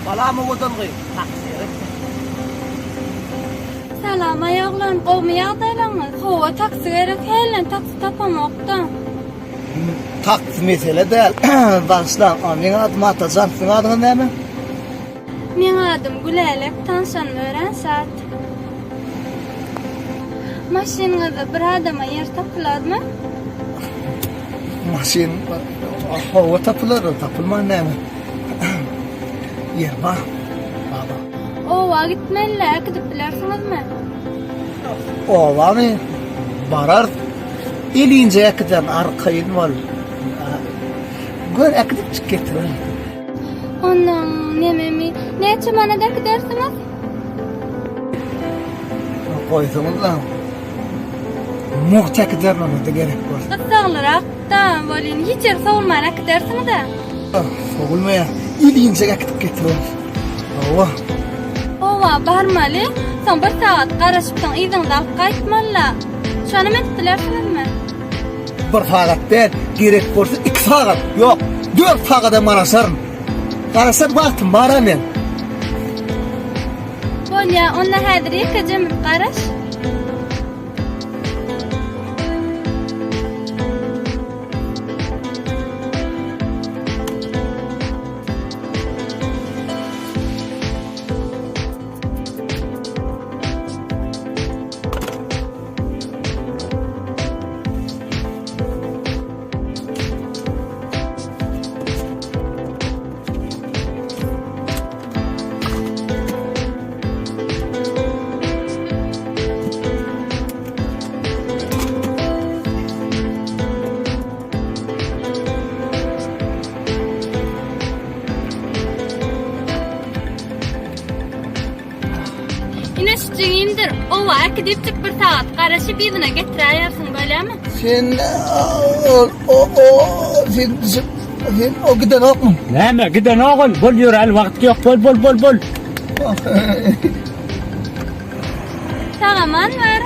Balamı odalgı. Taksiri. Salam ayaglan, qowmy ýagdaýlaryňyz. Howa taksi gerek helen taksi tapamakda. Taksi mesele değil. Başlan, meň adym Atajan, seň adyň näme? Meň adym Gülelek, tanşan ören saat. Maşinaňyzda bir adama yer tapylarmy? Maşin, hava tapılar, tapılman näme? Yer var. Baba. Owa gitmelle, gidip bilersiňizmi? Owa mı? Barar. Elince yakıdan arkayın var. Gör akıdıp çık getirir. Ondan nememi, neçe manada gidersiňiz? Koyduğumuz lan. Muhta gidermem de gerek var. Gıtsaglarak da bolin hiç yer sowulmaýarak gidersiňiz-de. Soğulmaya. Elince yakıdıp getirir. Owa. Owa barmaly, soň bir saat garaşypdan iziňizde alyp gaýtmalla. Şonu men dilersiňizmi? Bir saat değil, gerek olsa 2 saat. Yok, 4 saata manaşarım. Karasar vaktim bara men. Bolýa, onda häzir ýekejem bir garaş. Ine şüçüňimdir. Owa akidipçik bir saat garaşyp ýüzüne getiräýärsiň, bolýarmy? Sen sen o giden okmu? Näme giden ogul? Bol ýür, al wagt ýok. Bol. Sagaman var.